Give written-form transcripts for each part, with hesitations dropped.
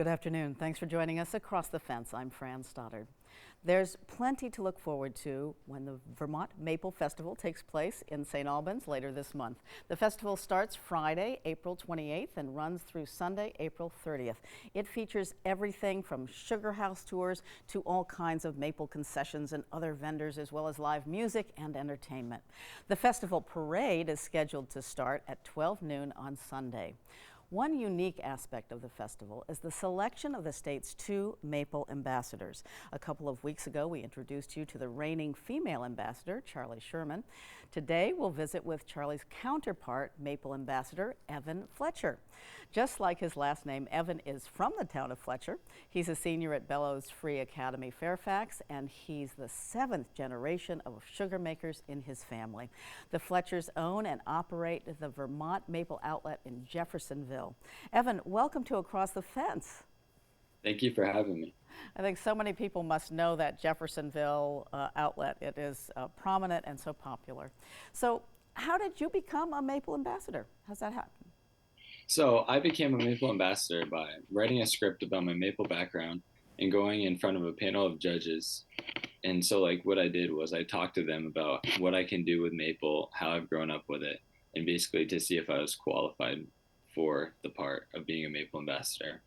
afternoon. Thanks for joining us across the fence. I'm Fran Stoddard. There's plenty to look forward to when the Vermont Maple Festival takes place in St. Albans later this month. The festival starts Friday, April 28th and runs through Sunday, April 30th. It features everything from sugar house tours to all kinds of maple concessions and other vendors, as well as live music and entertainment. The festival parade is scheduled to start at 12 noon on Sunday. One unique aspect of the festival is the selection of the state's 2 maple ambassadors. A couple of weeks ago, we introduced you to the reigning female ambassador, Charlie Sherman. Today, we'll visit with Charlie's counterpart, maple ambassador Evan Fletcher. Just like his last name, Evan is from the town of Fletcher. He's a senior at Bellows Free Academy, Fairfax, and he's the 7th generation of sugar makers in his family. The Fletchers own and operate the Vermont Maple Outlet in Jeffersonville. Evan, welcome to Across the Fence. Thank you for having me. I think so many people must know that Jeffersonville outlet. It is prominent and so popular. So how did you become a maple ambassador? How's that happen? So I became a maple ambassador by writing a script about my maple background and going in front of a panel of judges. And so what I did was I talked to them about what I can do with maple, how I've grown up with it, and basically to see if I was qualified for the part of being a maple ambassador.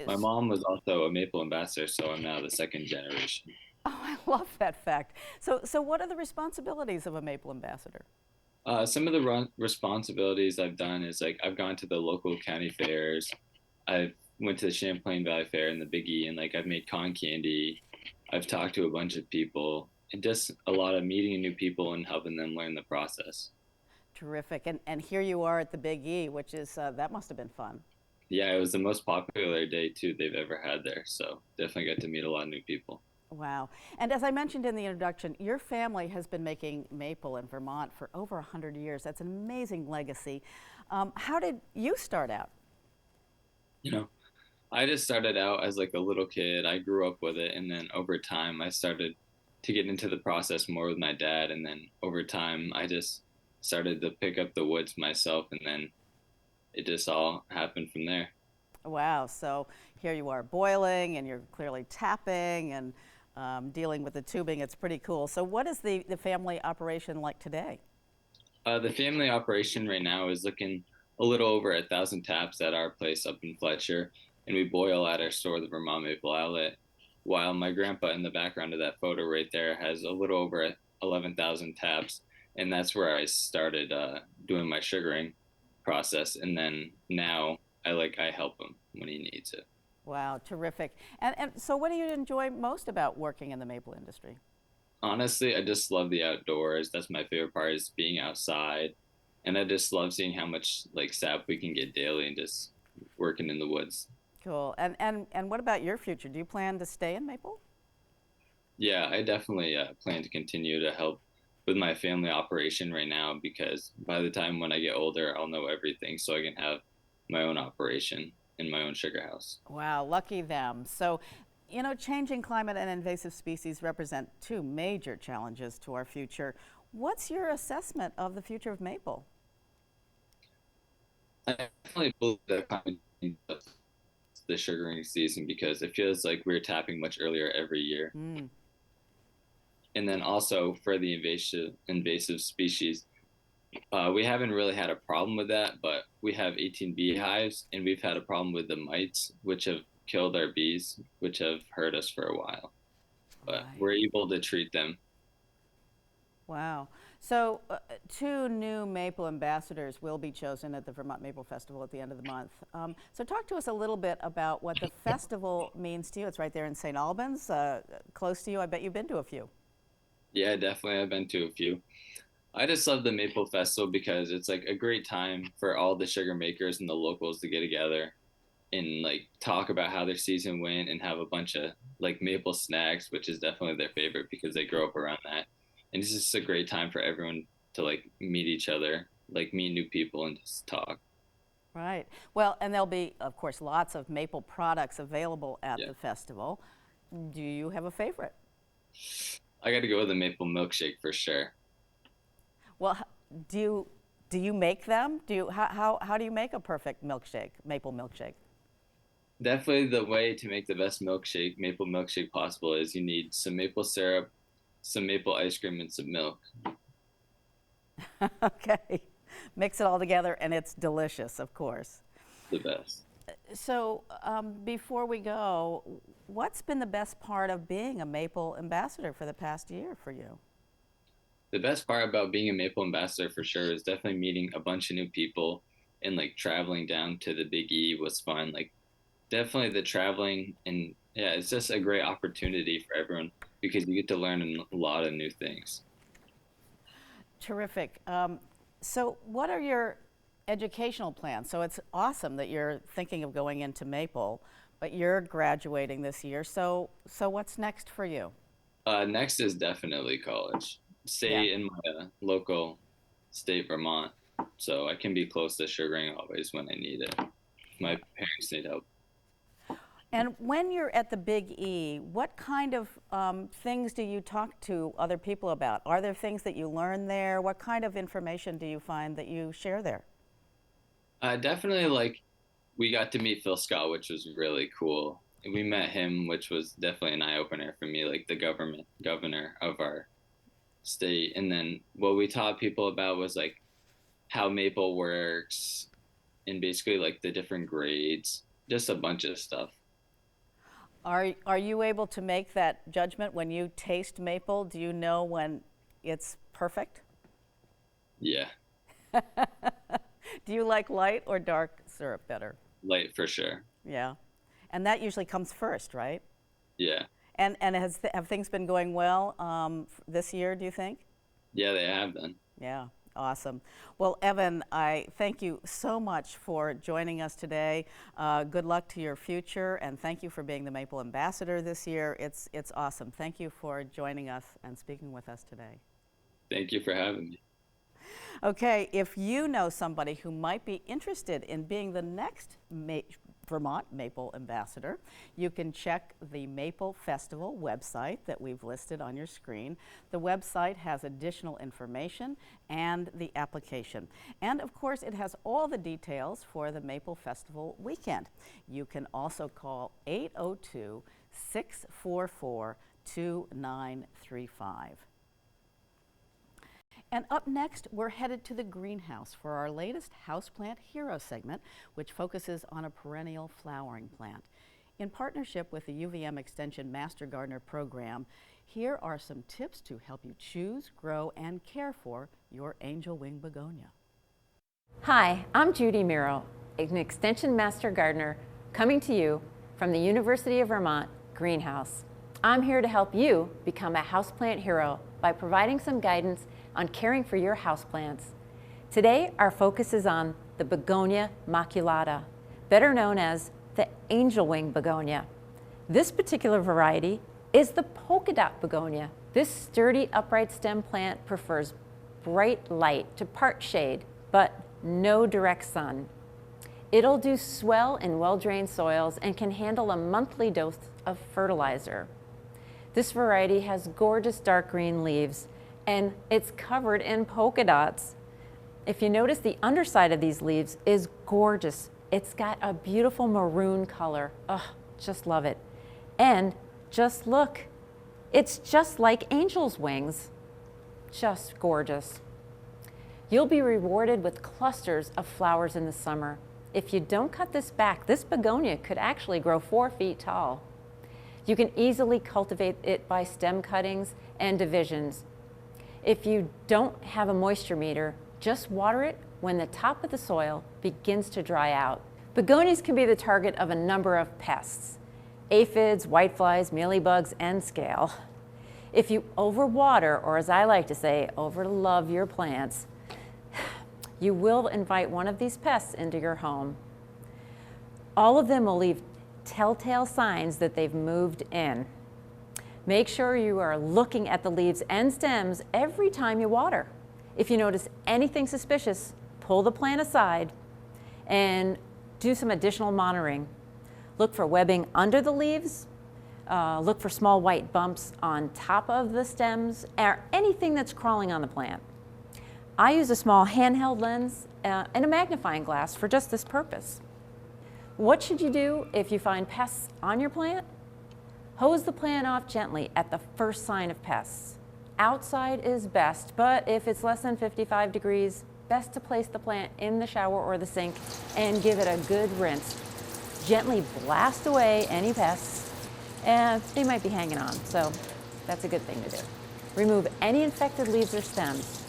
My mom was also a maple ambassador, so I'm now the 2nd generation. Oh, I love that fact. So what are the responsibilities of a maple ambassador? Some of the responsibilities I've done is I've gone to the local county fairs. I've went to the Champlain Valley Fair and the Big E, and I've made con candy. I've talked to a bunch of people, and just a lot of meeting new people and helping them learn the process. Terrific. And here you are at the Big E, which is, that must have been fun. Yeah, it was the most popular day too they've ever had there, so definitely got to meet a lot of new people. Wow. And as I mentioned in the introduction, your family has been making maple in Vermont for over 100 years. That's an amazing legacy. How did you start out? You know, I just started out as a little kid. I grew up with it, and then over time I started to get into the process more with my dad, and then over time I just started to pick up the woods myself, and then it just all happened from there. Wow. So here you are boiling and you're clearly tapping and dealing with the tubing. It's pretty cool. So what is the family operation like today? The family operation right now is looking a little over 1,000 taps at our place up in Fletcher, and we boil at our store, the Vermont Maple Outlet. While my grandpa in the background of that photo right there has a little over 11,000 taps, and that's where I started doing my sugaring process, and then now I help him when he needs it. Wow, terrific. And so what do you enjoy most about working in the maple industry? Honestly, I just love the outdoors. That's my favorite part, is being outside, and I just love seeing how much sap we can get daily and just working in the woods. Cool. And what about your future? Do you plan to stay in maple? Yeah, I definitely plan to continue to help with my family operation right now, because by the time when I get older, I'll know everything, so I can have my own operation in my own sugar house. Wow, lucky them. So, you know, changing climate and invasive species represent 2 major challenges to our future. What's your assessment of the future of maple? I definitely believe that climate change affects the sugaring season, because it feels like we're tapping much earlier every year. Mm. And then also for the invasive species, we haven't really had a problem with that, but we have 18 beehives, and we've had a problem with the mites, which have killed our bees, which have hurt us for a while. But Right. we're able to treat them. Wow. So 2 new maple ambassadors will be chosen at the Vermont Maple Festival at the end of the month. So talk to us a little bit about what the festival means to you. It's right there in St. Albans, close to you. I bet you've been to a few. Yeah, definitely. I've been to a few. I just love the Maple Festival because it's a great time for all the sugar makers and the locals to get together and talk about how their season went and have a bunch of maple snacks, which is definitely their favorite because they grow up around that. And it's just a great time for everyone to meet each other, meet new people and just talk. Right. Well, and there'll be, of course, lots of maple products available at Yeah. the festival. Do you have a favorite? I got to go with the maple milkshake for sure. Well, do you make them? How do you make a perfect milkshake, maple milkshake? Definitely the way to make the best milkshake, maple milkshake possible is you need some maple syrup, some maple ice cream, and some milk. Okay. Mix it all together and it's delicious, of course. The best. So, before we go, what's been the best part of being a Maple ambassador for the past year for you? The best part about being a maple ambassador for sure is definitely meeting a bunch of new people and like traveling down to the Big E was fun. Like definitely the traveling and yeah, it's just a great opportunity for everyone because you get to learn a lot of new things. Terrific. So, what are your educational plans? So, it's awesome that you're thinking of going into Maple, but you're graduating this year. So what's next for you? Next is definitely college. Yeah. Stay in my local state, Vermont, so I can be close to sugaring always when I need it. My parents need help. And when you're at the Big E, what kind of things do you talk to other people about? Are there things that you learn there? What kind of information do you find that you share there? Definitely like we got to meet Phil Scott, which was really cool. We met him, which was definitely an eye opener for me, like the governor of our state. And then what we taught people about was like how maple works and basically like the different grades, just a bunch of stuff. Are you able to make that judgment when you taste maple? Do you know when it's perfect? Yeah, Do you like light or dark syrup better? light for sure. Yeah. And that usually comes first, right? Yeah, And have things been going well this year, do you think? yeah, they have been. Yeah, awesome. Well, Evan, I thank you so much for joining us today. Good luck to your future, and thank you for being the Maple Ambassador this year. It's awesome. Thank you for joining us and speaking with us today. Thank you for having me. Okay, if you know somebody who might be interested in being the next Vermont Maple Ambassador, you can check the Maple Festival website that we've listed on your screen. The website has additional information and the application. And of course, it has all the details for the Maple Festival weekend. You can also call 802 644 2935. And up next, we're headed to the greenhouse for our latest Houseplant Hero segment, which focuses on a perennial flowering plant. In partnership with the UVM Extension Master Gardener program, here are some tips to help you choose, grow, and care for your angel wing begonia. Hi, I'm Judy Miro, an Extension Master Gardener coming to you from the University of Vermont Greenhouse. I'm here to help you become a houseplant hero by providing some guidance on caring for your houseplants. Today, our focus is on the Begonia maculata, better known as the angel wing begonia. This particular variety is the polka dot begonia. This sturdy upright stem plant prefers bright light to part shade, but no direct sun. It'll do swell in well-drained soils and can handle a monthly dose of fertilizer. This variety has gorgeous dark green leaves and it's covered in polka dots. If you notice, the underside of these leaves is gorgeous. It's got a beautiful maroon color. Oh, just love it. And just look, it's just like angel's wings. Just gorgeous. You'll be rewarded with clusters of flowers in the summer. If you don't cut this back, this begonia could actually grow 4 feet tall. You can easily cultivate it by stem cuttings and divisions. If you don't have a moisture meter, just water it when the top of the soil begins to dry out. Begonias can be the target of a number of pests: aphids, whiteflies, mealybugs, and scale. If you overwater, or as I like to say, overlove your plants, you will invite one of these pests into your home. All of them will leave telltale signs that they've moved in. Make sure you are looking at the leaves and stems every time you water. If you notice anything suspicious, pull the plant aside and do some additional monitoring. Look for webbing under the leaves, look for small white bumps on top of the stems, or anything that's crawling on the plant. I use a small handheld lens and a magnifying glass for just this purpose. What should you do if you find pests on your plant? Hose the plant off gently at the first sign of pests. Outside is best, but if it's less than 55 degrees, best to place the plant in the shower or the sink and give it a good rinse. Gently blast away any pests, and they might be hanging on, so that's a good thing to do. Remove any infected leaves or stems.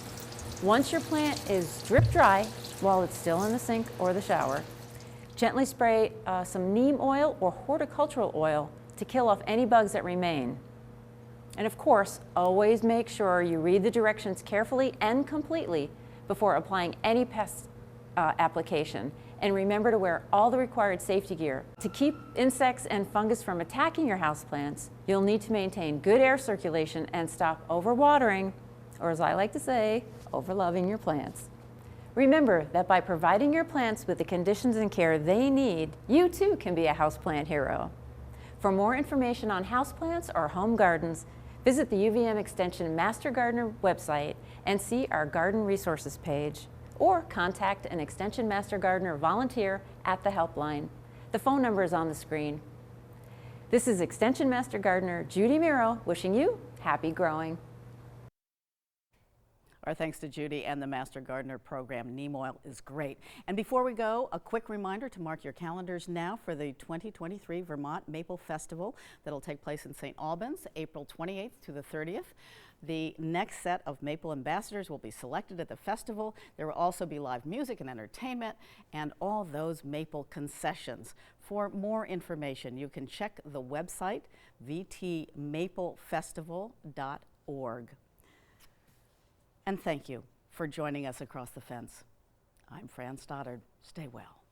Once your plant is drip dry, while it's still in the sink or the shower, gently spray some neem oil or horticultural oil to kill off any bugs that remain. And of course, always make sure you read the directions carefully and completely before applying any pest application. And remember to wear all the required safety gear. To keep insects and fungus from attacking your houseplants, you'll need to maintain good air circulation and stop overwatering, or as I like to say, overloving your plants. Remember that by providing your plants with the conditions and care they need, you too can be a houseplant hero. For more information on houseplants or home gardens, visit the UVM Extension Master Gardener website and see our Garden Resources page, or contact an Extension Master Gardener volunteer at the helpline. The phone number is on the screen. This is Extension Master Gardener Judy Miro wishing you happy growing. Our thanks to Judy and the Master Gardener program. Neem oil is great. And before we go, a quick reminder to mark your calendars now for the 2023 Vermont Maple Festival that'll take place in St. Albans, April 28th to the 30th. The next set of Maple ambassadors will be selected at the festival. There will also be live music and entertainment and all those maple concessions. For more information, you can check the website, vtmaplefestival.org. And thank you for joining us across the fence. I'm Fran Stoddard. Stay well.